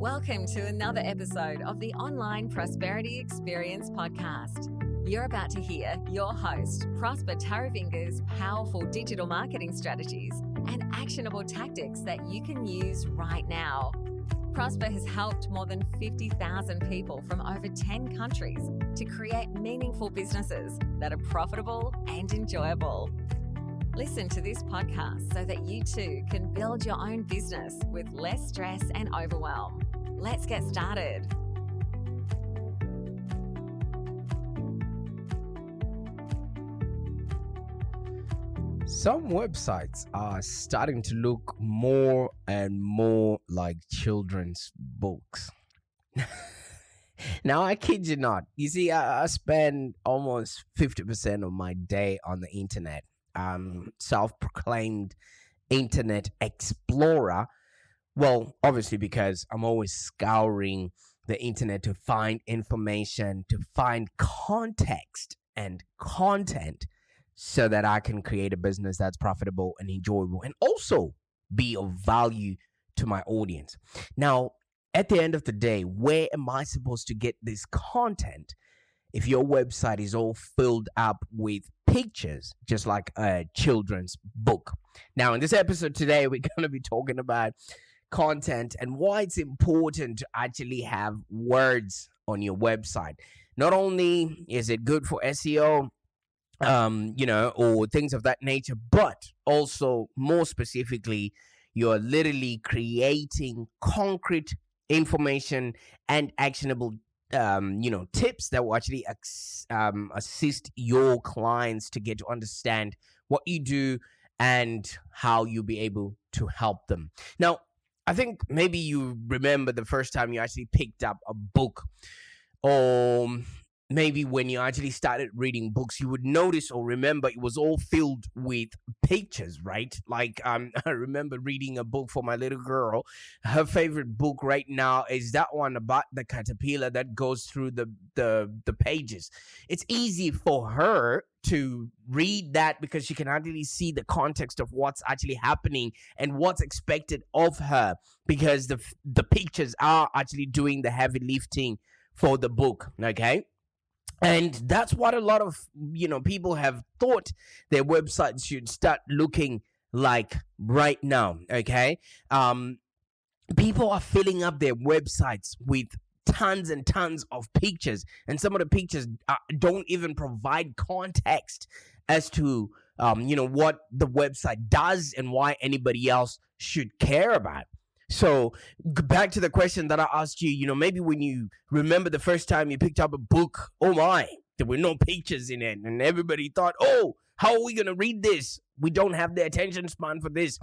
Welcome to another episode of the Online Prosperity Experience podcast. You're about to hear your host, Prosper Taravinga's powerful digital marketing strategies and actionable tactics that you can use right now. Prosper has helped more than 50,000 people from over 10 countries to create meaningful businesses that are profitable and enjoyable. Listen to this podcast so that you too can build your own business with less stress and overwhelm. Let's get started. Some websites are starting to look more and more like children's books. Now, I kid you not. You see, I spend almost 50% of my day on the internet. Self-proclaimed internet explorer. Well, obviously because I'm always scouring the internet to find information, to find context and content so that I can create a business that's profitable and enjoyable and also be of value to my audience. Now, at the end of the day, where am I supposed to get this content if your website is all filled up with pictures, just like a children's book? Now, in this episode today, we're going to be talking about content and why it's important to actually have words on your website. Not only is it good for SEO, or things of that nature, but also more specifically, you're literally creating concrete information and actionable tips that will actually assist your clients to get to understand what you do and how you'll be able to help them. Now, I think maybe you remember the first time you actually picked up a book, or maybe when you actually started reading books, you would notice or remember it was all filled with pictures, right? Like I remember reading a book for my little girl. Her favorite book right now is that one about the caterpillar that goes through the pages. It's easy for her to read that because she can actually see the context of what's actually happening and what's expected of her, because the pictures are actually doing the heavy lifting for the book, okay? And that's what a lot of, people have thought their websites should start looking like right now, okay? People are filling up their websites with tons and tons of pictures, and some of the pictures don't even provide context as to, what the website does and why anybody else should care about. So back to the question that I asked you, maybe when you remember the first time you picked up a book, oh my, there were no pictures in it. And everybody thought, oh, how are we going to read this? We don't have the attention span for this.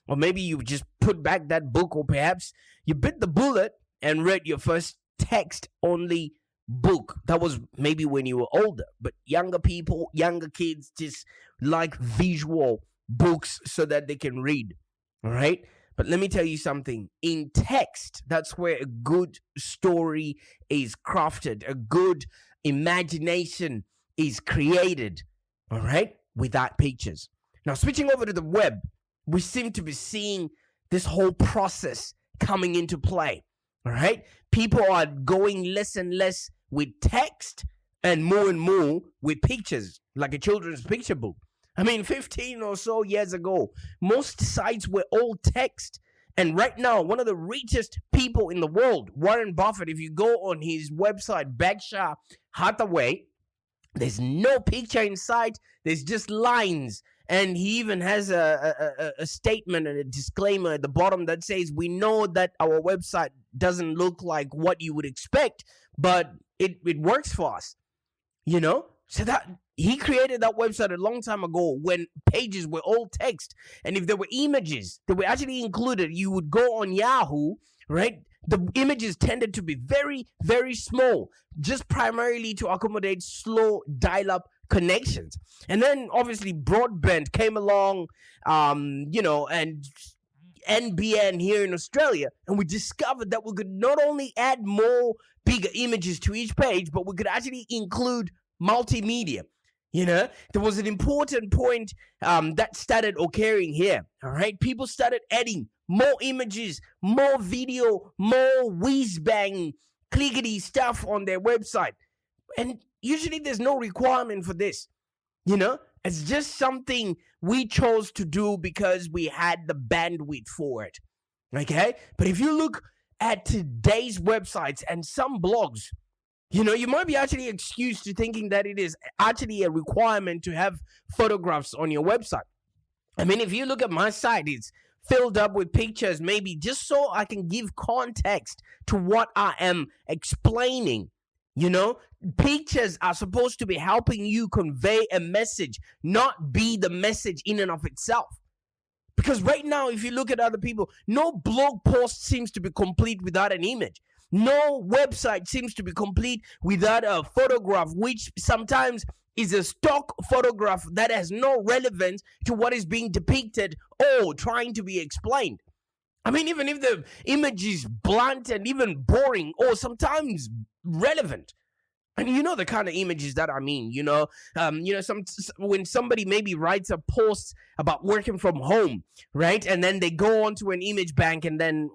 Or maybe you just put back that book, or perhaps you bit the bullet and read your first text-only book. That was maybe when you were older. But younger people, younger kids just like visual books so that they can read, all right? But let me tell you something. In text, that's where a good story is crafted. A good imagination is created, all right, without pictures. Now, switching over to the web, we seem to be seeing this whole process coming into play, all right? People are going less and less with text and more with pictures, like a children's picture book. 15 or so years ago, most sites were all text. And right now, one of the richest people in the world, Warren Buffett, if you go on his website, Berkshire Hathaway, there's no picture in sight. There's just lines. And he even has a statement and a disclaimer at the bottom that says, we know that our website doesn't look like what you would expect, but it works for us, So that he created that website a long time ago when pages were all text. And if there were images that were actually included, you would go on Yahoo, right? The images tended to be very, very small, just primarily to accommodate slow dial-up connections. And then obviously broadband came along, and NBN here in Australia, and we discovered that we could not only add more bigger images to each page, but we could actually include multimedia. There was an important point that started occurring here. All right, people started adding more images, more video, more whiz-bang, clickety stuff on their website. And usually there's no requirement for this. It's just something we chose to do because we had the bandwidth for it. Okay? But if you look at today's websites and some blogs, you might be actually excused to thinking that it is actually a requirement to have photographs on your website. I mean, if you look at my site, it's filled up with pictures, maybe just so I can give context to what I am explaining. Pictures are supposed to be helping you convey a message, not be the message in and of itself. Because right now, if you look at other people, no blog post seems to be complete without an image. No website seems to be complete without a photograph, which sometimes is a stock photograph that has no relevance to what is being depicted or trying to be explained. I mean, even if the image is blunt and even boring or sometimes relevant. And the kind of images that I mean, when somebody maybe writes a post about working from home, right? And then they go onto an image bank and then,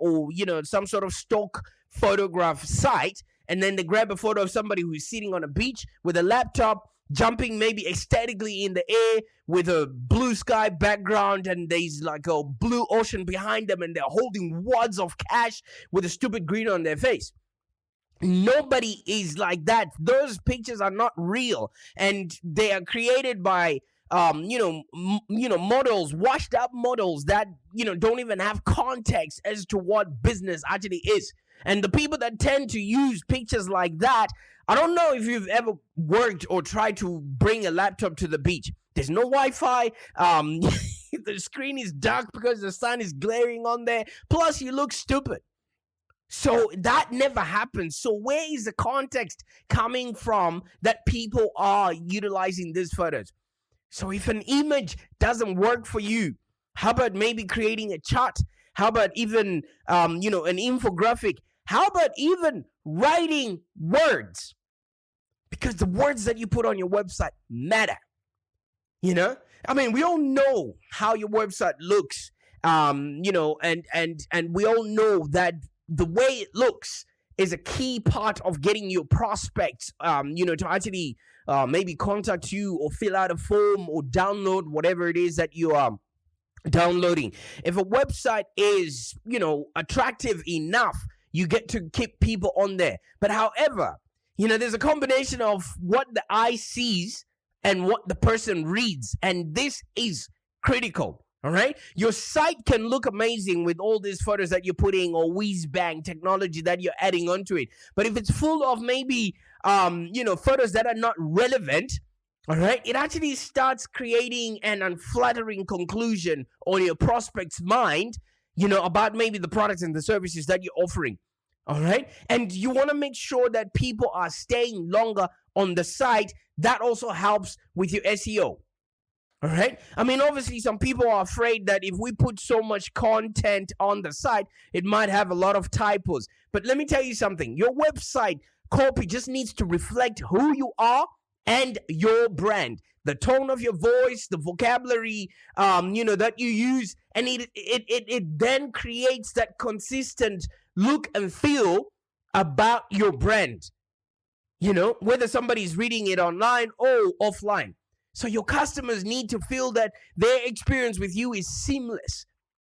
some sort of stock photograph site, and then they grab a photo of somebody who's sitting on a beach with a laptop, jumping maybe ecstatically in the air with a blue sky background, and there's like a blue ocean behind them, and they're holding wads of cash with a stupid grin on their face. Nobody is like that. Those pictures are not real, and they are created by models, washed up models that don't even have context as to what business actually is. And the people that tend to use pictures like that, I don't know if you've ever worked or tried to bring a laptop to the beach. There's no Wi-Fi. The screen is dark because the sun is glaring on there. Plus, you look stupid. So that never happens. So where is the context coming from that people are utilizing these photos? So if an image doesn't work for you, how about maybe creating a chart? How about even, an infographic? How about even writing words? Because the words that you put on your website matter. I mean, we all know how your website looks, and we all know that the way it looks is a key part of getting your prospects, to actually maybe contact you or fill out a form or download whatever it is that you are downloading. If a website is, attractive enough, you get to keep people on there. But however, there's a combination of what the eye sees and what the person reads. And this is critical. All right. Your site can look amazing with all these photos that you're putting or whiz-bang technology that you're adding onto it. But if it's full of maybe, photos that are not relevant, all right, it actually starts creating an unflattering conclusion on your prospect's mind, about maybe the products and the services that you're offering. All right. And you want to make sure that people are staying longer on the site. That also helps with your SEO. All right. I mean, obviously, some people are afraid that if we put so much content on the site, it might have a lot of typos. But let me tell you something. Your website copy just needs to reflect who you are and your brand. The tone of your voice, the vocabulary, that you use, and it then creates that consistent look and feel about your brand. Whether somebody's reading it online or offline. So your customers need to feel that their experience with you is seamless,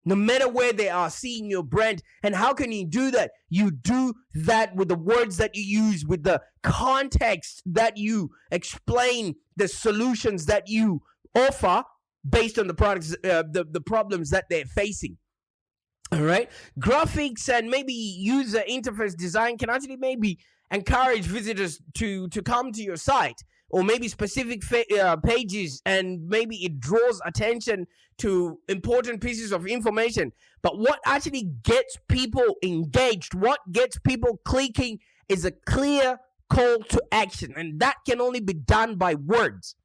no matter where they are seeing your brand. And how can you do that? You do that with the words that you use, with the context that you explain, the solutions that you offer based on the products, the problems that they're facing. All right. Graphics and maybe user interface design can actually maybe encourage visitors to come to your site, or maybe specific pages, and maybe it draws attention to important pieces of information. But what actually gets people engaged, what gets people clicking, is a clear call to action. And that can only be done by words.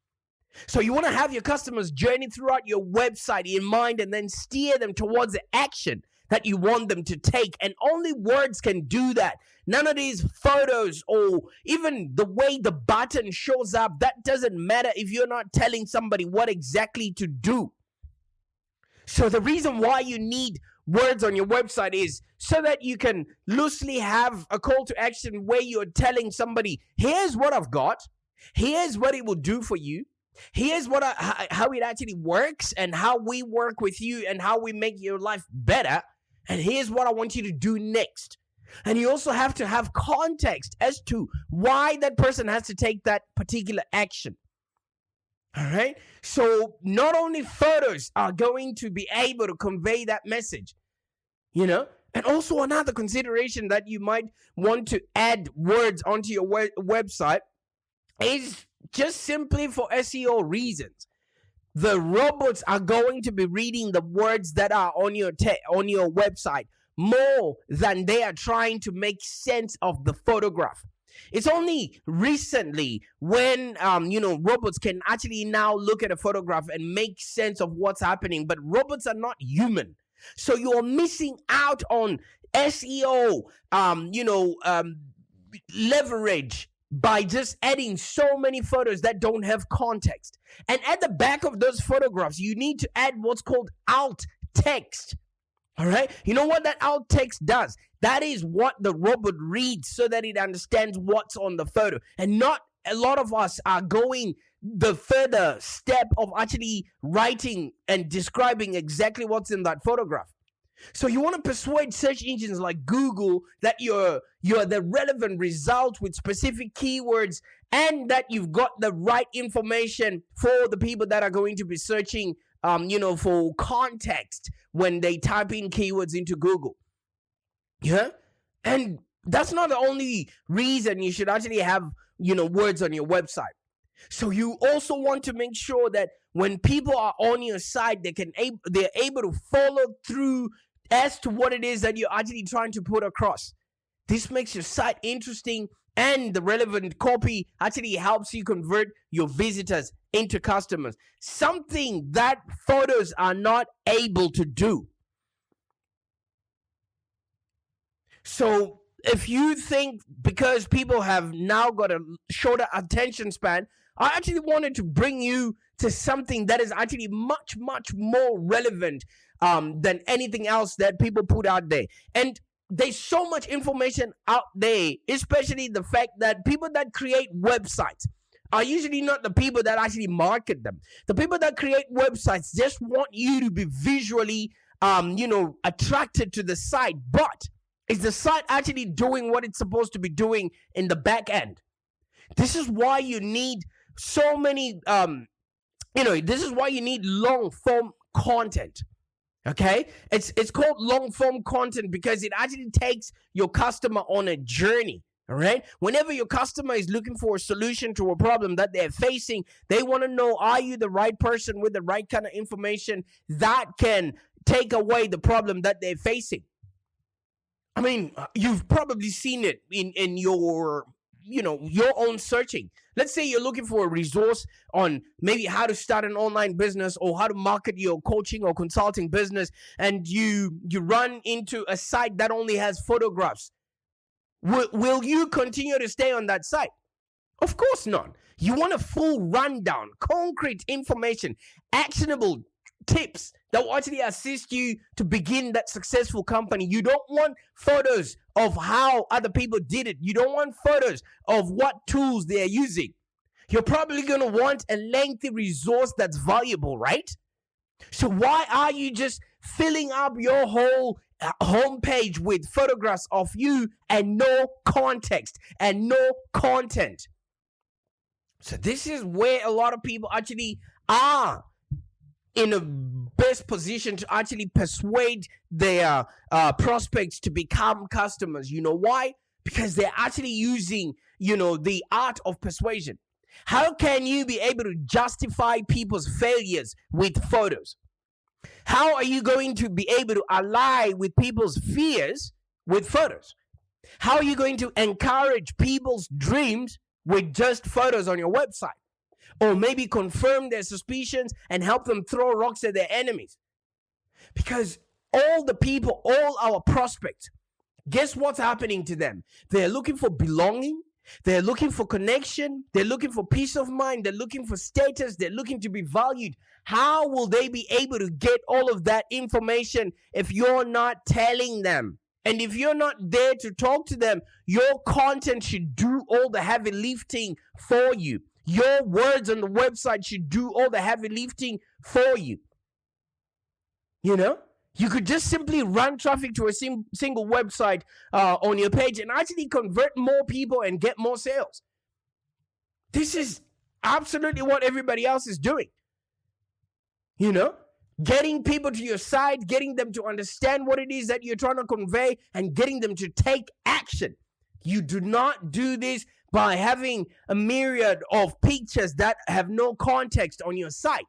So you want to have your customers journey throughout your website in mind and then steer them towards the action that you want them to take. And only words can do that. None of these photos or even the way the button shows up, that doesn't matter if you're not telling somebody what exactly to do. So the reason why you need words on your website is so that you can loosely have a call to action where you're telling somebody, here's what I've got, here's what it will do for you, here's how it actually works and how we work with you and how we make your life better, and here's what I want you to do next. And you also have to have context as to why that person has to take that particular action. All right. So not only photos are going to be able to convey that message, and also another consideration that you might want to add words onto your website is just simply for SEO reasons. The robots are going to be reading the words that are on your website more than they are trying to make sense of the photograph. It's only recently when, robots can actually now look at a photograph and make sense of what's happening, but robots are not human. So you're missing out on SEO, leverage by just adding so many photos that don't have context. And at the back of those photographs, you need to add what's called alt text. All right. You know what that alt text does? That is what the robot reads so that it understands what's on the photo. And not a lot of us are going the further step of actually writing and describing exactly what's in that photograph. So you want to persuade search engines like Google that you're the relevant result with specific keywords and that you've got the right information for the people that are going to be searching for context when they type in keywords into Google. Yeah? And that's not the only reason you should actually have, words on your website. So you also want to make sure that when people are on your site, they're able to follow through as to what it is that you're actually trying to put across. This makes your site interesting, and the relevant copy actually helps you convert your visitors into customers. Something that photos are not able to do. So if you think because people have now got a shorter attention span, I actually wanted to bring you to something that is actually much, much more relevant than anything else that people put out there. And there's so much information out there, especially the fact that people that create websites are usually not the people that actually market them. The people that create websites just want you to be visually, attracted to the site. But is the site actually doing what it's supposed to be doing in the back end? This is why you need so many, this is why you need long form content. Okay, it's called long form content because it actually takes your customer on a journey. All right, whenever your customer is looking for a solution to a problem that they're facing, they want to know, are you the right person with the right kind of information that can take away the problem that they're facing? I mean, you've probably seen it in your own searching. Let's say you're looking for a resource on maybe how to start an online business or how to market your coaching or consulting business, and you run into a site that only has photographs. Will you continue to stay on that site? Of course not. You want a full rundown, concrete information, actionable tips that will actually assist you to begin that successful company. You don't want photos of how other people did it. You don't want photos of what tools they are using. You're probably going to want a lengthy resource that's valuable, right? So why are you just filling up your whole homepage with photographs of you and no context and no content? So this is where a lot of people actually are in a best position to actually persuade their prospects to become customers. You know why? Because they're actually using, the art of persuasion. How can you be able to justify people's failures with photos? How are you going to be able to ally with people's fears with photos? How are you going to encourage people's dreams with just photos on your website? Or maybe confirm their suspicions and help them throw rocks at their enemies? Because all our prospects, guess what's happening to them? They're looking for belonging. They're looking for connection. They're looking for peace of mind. They're looking for status. They're looking to be valued. How will they be able to get all of that information if you're not telling them? And if you're not there to talk to them, your content should do all the heavy lifting for you. Your words on the website should do all the heavy lifting for you. You know? You could just simply run traffic to a single website on your page and actually convert more people and get more sales. This is absolutely what everybody else is doing. You know, getting people to your site, getting them to understand what it is that you're trying to convey, and getting them to take action. You do not do this by having a myriad of pictures that have no context on your site.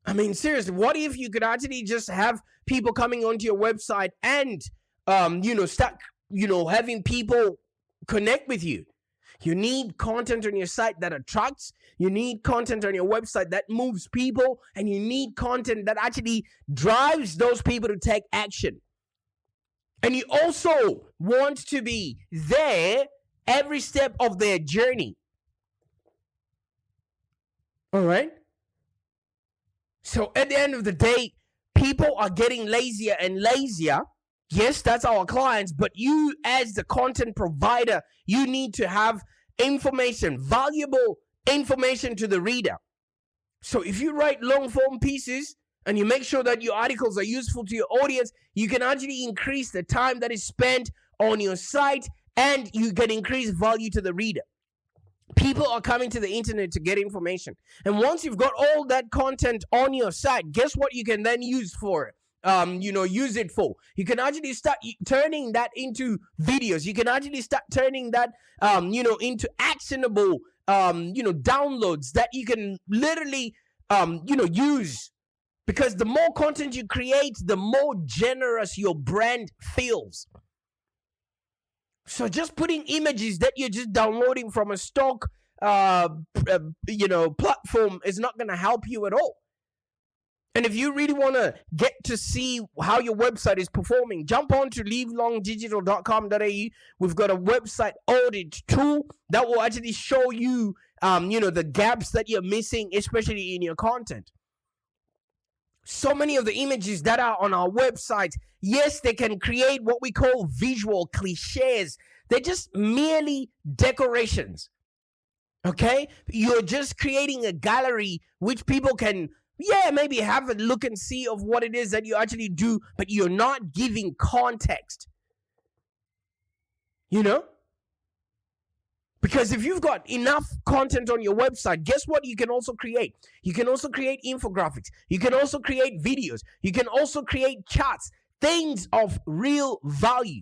I mean, seriously, what if you could actually just have people coming onto your website and, start, having people connect with you? You need content on your site that attracts. You need content on your website that moves people. And you need content that actually drives those people to take action. And you also want to be there every step of their journey. All right? So at the end of the day, people are getting lazier and lazier. Yes, that's our clients, but you as the content provider, you need to have information, valuable information to the reader. So if you write long form pieces and you make sure that your articles are useful to your audience, you can actually increase the time that is spent on your site and you can increase value to the reader. People are coming to the internet to get information. And once you've got all that content on your site, guess what you can then use for it? Use it for. You can actually start turning that into videos. You can actually start turning that, into actionable, downloads that you can literally, use. Because the more content you create, the more generous your brand feels. So just putting images that you're just downloading from a stock, platform is not going to help you at all. And if you really want to get to see how your website is performing, jump on to livelongdigital.com.au. We've got a website audit tool that will actually show you, the gaps that you're missing, especially in your content. So many of the images that are on our website, yes, they can create what we call visual cliches. They're just merely decorations. Okay? You're just creating a gallery which people can, maybe have a look and see of what it is that you actually do, but you're not giving context. You know? Because if you've got enough content on your website, guess what you can also create? You can also create infographics. You can also create videos. You can also create charts, things of real value.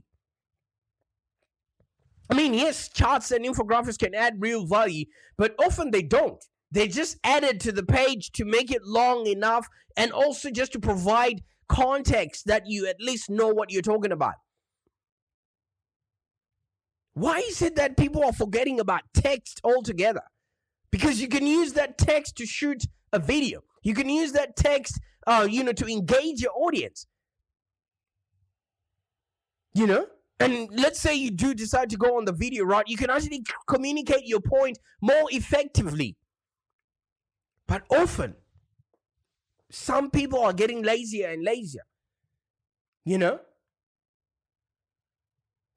I mean, yes, charts and infographics can add real value, but often they don't. They just added to the page to make it long enough and also just to provide context that you at least know what you're talking about. Why is it that people are forgetting about text altogether? Because you can use that text to shoot a video. You can use that text, to engage your audience. You know? And let's say you do decide to go on the video route, you can actually communicate your point more effectively. But often, some people are getting lazier and lazier. You know?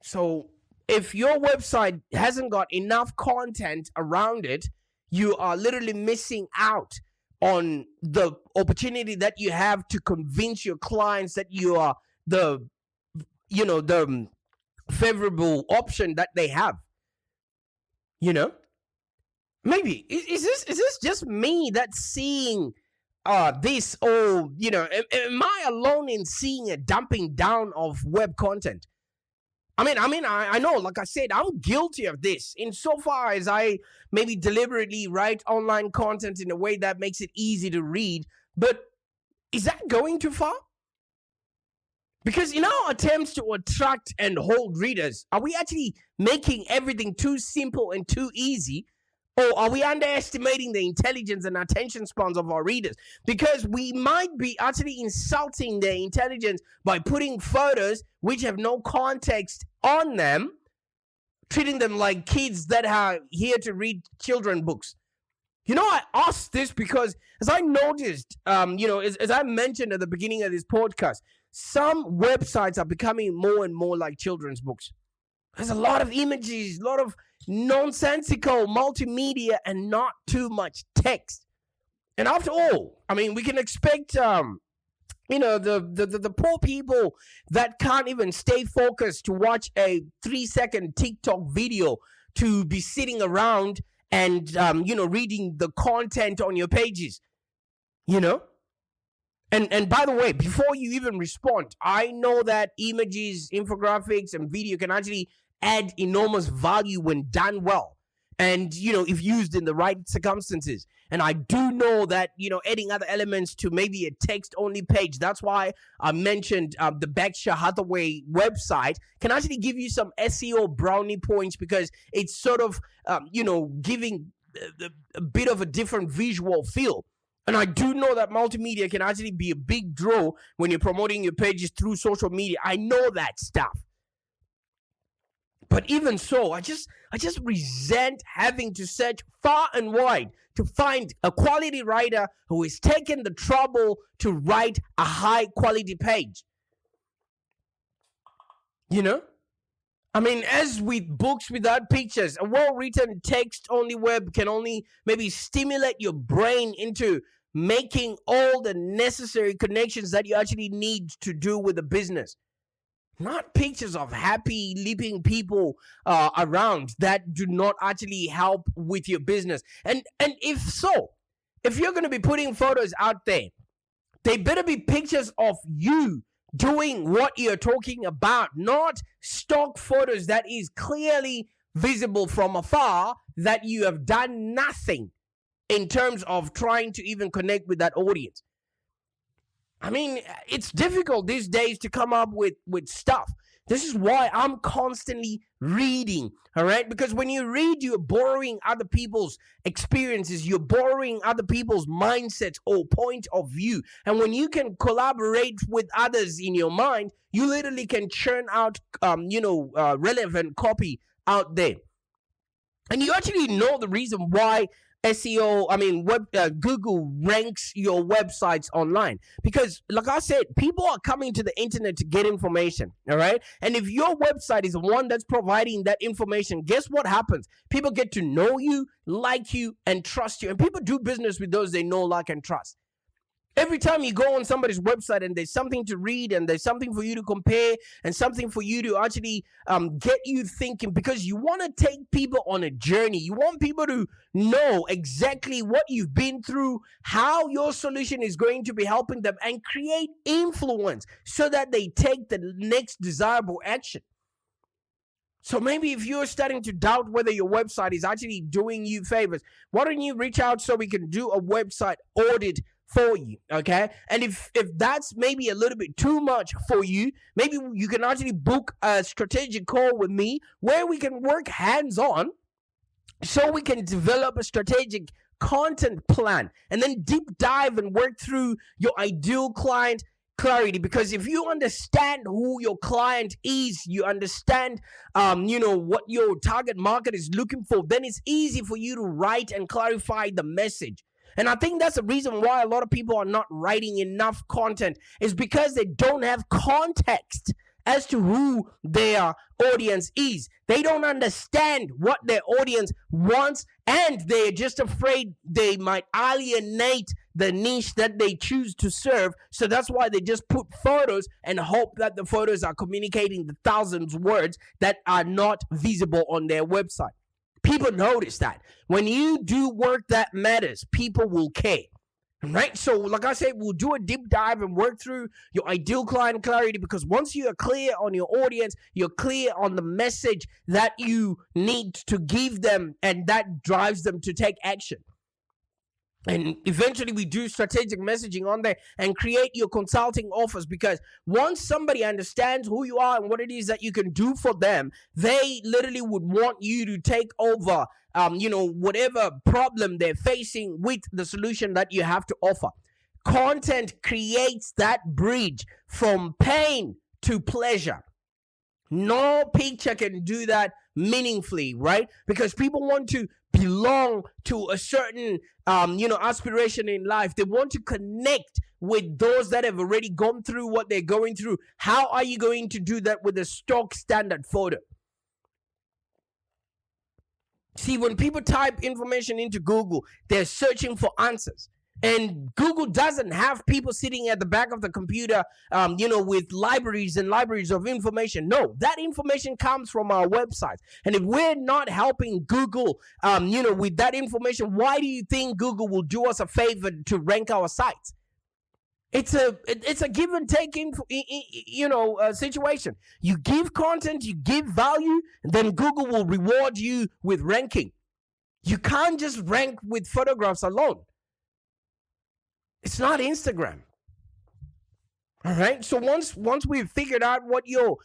So if your website hasn't got enough content around it, you are literally missing out on the opportunity that you have to convince your clients that you are the favorable option that they have. You know? Maybe is this just me that's seeing this, or am I alone in seeing a dumping down of web content? I know, like I said, I'm guilty of this insofar as I maybe deliberately write online content in a way that makes it easy to read. But is that going too far? Because in our attempts to attract and hold readers, are we actually making everything too simple and too easy? Or are we underestimating the intelligence and attention spans of our readers? Because we might be actually insulting their intelligence by putting photos which have no context on them, treating them like kids that are here to read children books. I asked this because as I noticed, as I mentioned at the beginning of this podcast, some websites are becoming more and more like children's books. There's a lot of images, a lot of nonsensical multimedia, and not too much text. And after all, we can expect, the poor people that can't even stay focused to watch a 3-second TikTok video to be sitting around and, reading the content on your pages, And by the way, before you even respond, I know that images, infographics, and video can actually add enormous value when done well. And, if used in the right circumstances. And I do know that, adding other elements to maybe a text-only page, that's why I mentioned the Berkshire Hathaway website can actually give you some SEO brownie points because it's sort of, giving a bit of a different visual feel. And I do know that multimedia can actually be a big draw when you're promoting your pages through social media. I know that stuff. But even so, I just resent having to search far and wide to find a quality writer who is taking the trouble to write a high quality page. As with books without pictures, a well-written text-only web can only maybe stimulate your brain into making all the necessary connections that you actually need to do with the business. Not pictures of happy, leaping people around that do not actually help with your business. And if you're going to be putting photos out there, they better be pictures of you doing what you're talking about, not stock photos that is clearly visible from afar that you have done nothing in terms of trying to even connect with that audience. It's difficult these days to come up with stuff. This is why I'm constantly reading, all right? Because when you read, you're borrowing other people's experiences. You're borrowing other people's mindsets or point of view. And when you can collaborate with others in your mind, you literally can churn out, relevant copy out there. And you actually know the reason why Google ranks your websites online. Because, like I said, people are coming to the internet to get information, all right? And if your website is the one that's providing that information, guess what happens? People get to know you, like you, and trust you. And people do business with those they know, like, and trust. Every time you go on somebody's website and there's something to read and there's something for you to compare and something for you to actually get you thinking, because you want to take people on a journey. You want people to know exactly what you've been through, how your solution is going to be helping them, and create influence so that they take the next desirable action. So maybe if you're starting to doubt whether your website is actually doing you favors, why don't you reach out so we can do a website audit for you, okay? And if that's maybe a little bit too much for you, maybe you can actually book a strategic call with me where we can work hands-on so we can develop a strategic content plan and then deep dive and work through your ideal client clarity. Because if you understand who your client is, you understand what your target market is looking for, then it's easy for you to write and clarify the message. And I think that's the reason why a lot of people are not writing enough content, is because they don't have context as to who their audience is. They don't understand what their audience wants, and they're just afraid they might alienate the niche that they choose to serve. So that's why they just put photos and hope that the photos are communicating the thousands of words that are not visible on their website. People notice that. When you do work that matters, people will care. Right? So, like I said, we'll do a deep dive and work through your ideal client clarity, because once you are clear on your audience, you're clear on the message that you need to give them, and that drives them to take action. And eventually we do strategic messaging on there and create your consulting offers, because once somebody understands who you are and what it is that you can do for them, they literally would want you to take over, whatever problem they're facing with the solution that you have to offer. Content creates that bridge from pain to pleasure. No picture can do that meaningfully, right? Because people want to belong to a certain, aspiration in life. They want to connect with those that have already gone through what they're going through. How are you going to do that with a stock standard photo? See, when people type information into Google, they're searching for answers. And Google doesn't have people sitting at the back of the computer, with libraries and libraries of information. No, that information comes from our websites. And if we're not helping Google, with that information, why do you think Google will do us a favor to rank our sites? It's a give and take situation. You give content, you give value, and then Google will reward you with ranking. You can't just rank with photographs alone. It's not Instagram. All right. So once we've figured out what your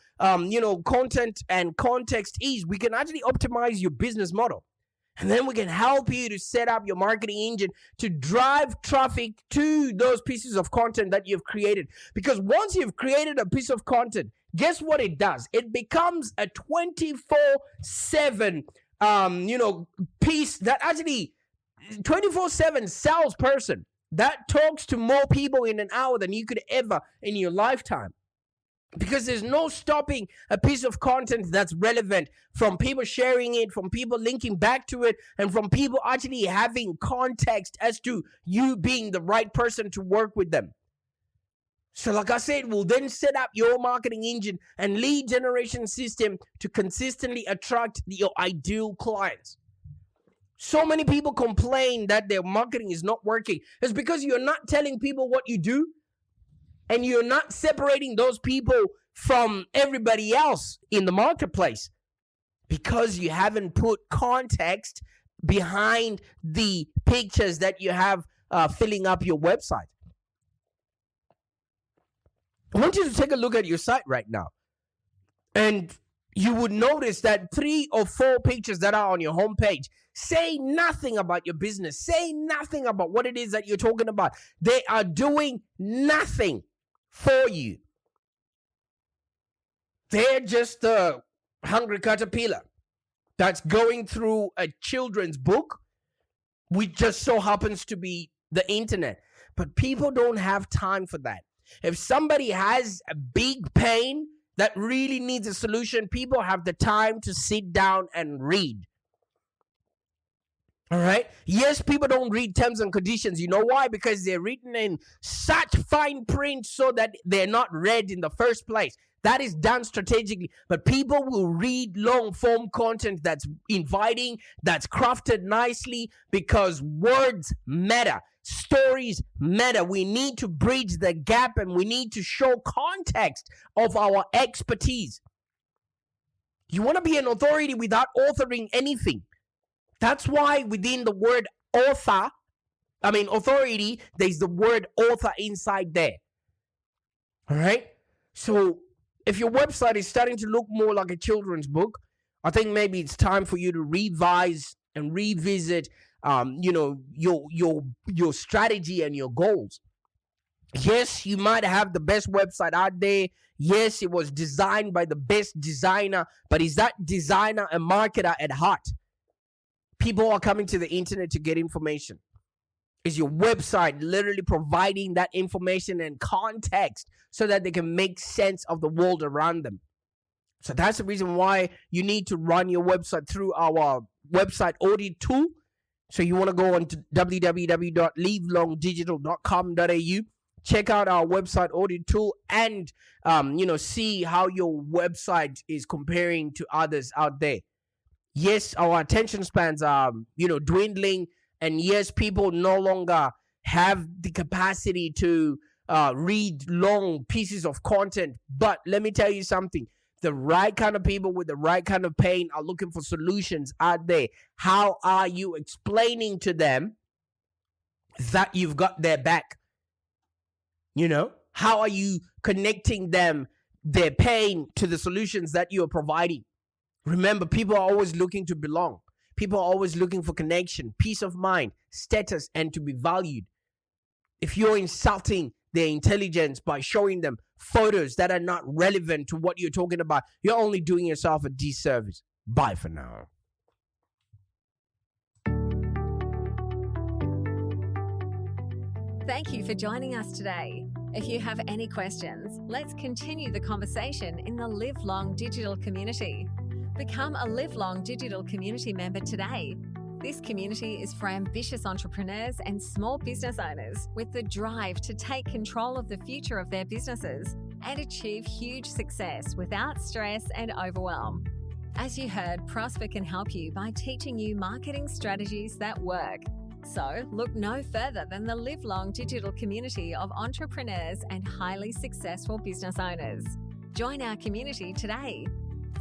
content and context is, we can actually optimize your business model. And then we can help you to set up your marketing engine to drive traffic to those pieces of content that you've created. Because once you've created a piece of content, guess what it does? It becomes a 24/7 piece that actually 24/7 salesperson that talks to more people in an hour than you could ever in your lifetime. Because there's no stopping a piece of content that's relevant from people sharing it, from people linking back to it, and from people actually having context as to you being the right person to work with them. So like I said, we'll then set up your marketing engine and lead generation system to consistently attract your ideal clients. So many people complain that their marketing is not working. It's because you're not telling people what you do, and you're not separating those people from everybody else in the marketplace because you haven't put context behind the pictures that you have filling up your website. I want you to take a look at your site right now. And you would notice that 3 or 4 pictures that are on your homepage say nothing about your business, say nothing about what it is that you're talking about. They are doing nothing for you. They're just a hungry caterpillar that's going through a children's book, which just so happens to be the internet. But people don't have time for that. If somebody has a big pain that really needs a solution, people have the time to sit down and read. All right. Yes, people don't read terms and conditions. You know why? Because they're written in such fine print so that they're not read in the first place. That is done strategically. But people will read long form content that's inviting, that's crafted nicely, because words matter. Stories matter. We need to bridge the gap, and we need to show context of our expertise. You want to be an authority without authoring anything. That's why within the word authority, there's the word author inside there. All right? So if your website is starting to look more like a children's book, I think maybe it's time for you to revise and revisit your strategy and your goals. Yes, you might have the best website out there. Yes, it was designed by the best designer, but is that designer a marketer at heart? People are coming to the internet to get information. Is your website literally providing that information and context so that they can make sense of the world around them? So that's the reason why you need to run your website through our website audit tool. So you want to go on to www.livelongdigital.com.au, check out our website audit tool, and see how your website is comparing to others out there. Yes, our attention spans are, dwindling. And yes, people no longer have the capacity to read long pieces of content. But let me tell you something. The right kind of people with the right kind of pain are looking for solutions out there. How are you explaining to them that you've got their back? How are you connecting their pain to the solutions that you are providing? Remember, people are always looking to belong. People are always looking for connection, peace of mind, status, and to be valued. If you're insulting their intelligence by showing them photos that are not relevant to what you're talking about, you're only doing yourself a disservice. Bye for now. Thank you for joining us today. If you have any questions, let's continue the conversation in the Live Long Digital community. Become a Live Long Digital community member today. This community is for ambitious entrepreneurs and small business owners with the drive to take control of the future of their businesses and achieve huge success without stress and overwhelm. As you heard, Prosper can help you by teaching you marketing strategies that work. So look no further than the Live Long Digital community of entrepreneurs and highly successful business owners. Join our community today.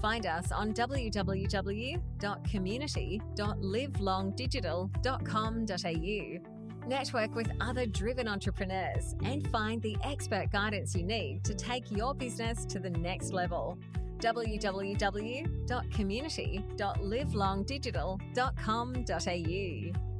Find us on www.community.livelongdigital.com.au. Network with other driven entrepreneurs and find the expert guidance you need to take your business to the next level. www.community.livelongdigital.com.au